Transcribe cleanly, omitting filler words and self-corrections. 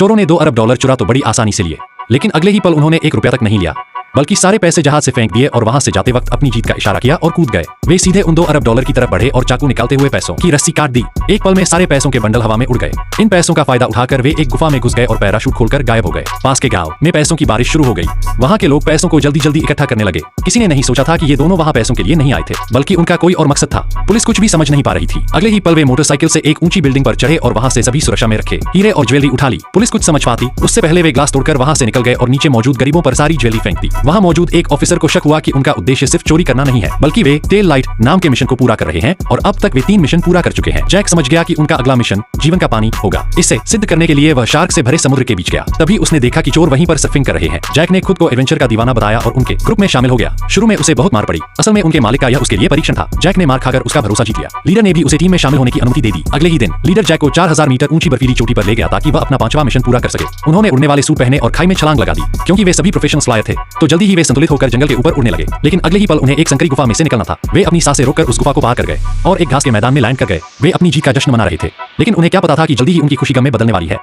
चोरों ने $2 अरब चुरा तो बड़ी आसानी से लिए, लेकिन अगले ही पल उन्होंने $1 तक नहीं लिया, बल्कि सारे पैसे जहाज से फेंक दिए और वहां से जाते वक्त अपनी जीत का इशारा किया और कूद गए। वे सीधे उन $2 अरब की तरफ बढ़े और चाकू निकालते हुए पैसों की रस्सी काट दी। एक पल में सारे पैसों के बंडल हवा में उड़ गए। इन पैसों का फायदा उठाकर वे एक गुफा में घुस गए और पैराशूट खोलकर गायब हो गए। पास के गांव में पैसों की बारिश शुरू हो गई। वहां के लोग पैसों को जल्दी जल्दी इकट्ठा करने लगे। किसी ने नहीं सोचा था कि ये दोनों वहां पैसों के लिए नहीं आए थे, बल्कि उनका कोई और मकसद था। पुलिस कुछ भी समझ नहीं पा रही थी। अगले ही पल वे मोटरसाइकिल से एक ऊंची बिल्डिंग पर चढ़े और वहां से सभी सुरक्षा में रखे हीरे और ज्वेलरी उठा ली। पुलिस कुछ समझ पाती उससे पहले वे ग्लास तोड़कर वहां से निकल गए और नीचे मौजूद गरीबों पर सारी ज्वेलरी फेंक दी। वहां मौजूद एक ऑफिसर को शक हुआ कि उनका उद्देश्य सिर्फ चोरी करना नहीं है, बल्कि वे टेल लाइट नाम के मिशन को पूरा कर रहे हैं और अब तक वे 3 मिशन पूरा कर चुके हैं। जैक समझ गया कि उनका अगला मिशन जीवन का पानी होगा। इसे सिद्ध करने के लिए वह शार्क से भरे समुद्र के बीच गया। तभी उसने देखा कि चोर वहीं पर सर्फिंग कर रहे हैं। जैक ने खुद को एडवेंचर का दीवाना बताया और उनके ग्रुप में शामिल हो गया। शुरू में उसे बहुत मार पड़ी। असल में उनके मालिक का यह उसके लिए परीक्षण था। जैक ने मार खाकर उसका भरोसा जीत लिया। लीडर ने भी उसे टीम में शामिल होने की अनुमति दे दी। अगले ही दिन लीडर जैक को 4000 मीटर ऊंची बर्फीली चोटी पर ले गया ताकि वह अपना 5वां मिशन पूरा कर सके। उन्होंने उड़ने वाले सूट पहने और खाई में छलांग लगा दी। क्योंकि वे सभी प्रोफेशनल्स फ्लायर थे, तो जल्दी ही वे संतुलित होकर जंगल के ऊपर उड़ने लगे। लेकिन अगले ही पल उन्हें एक संकरी गुफा में से निकलना था। वे अपनी सांसें रोककर उस गुफा को पार कर गए और एक घास के मैदान में लैंड कर गए। वे अपनी जीत का जश्न मना रहे थे, लेकिन उन्हें क्या पता था कि जल्दी ही उनकी खुशी गम में बदलने वाली है।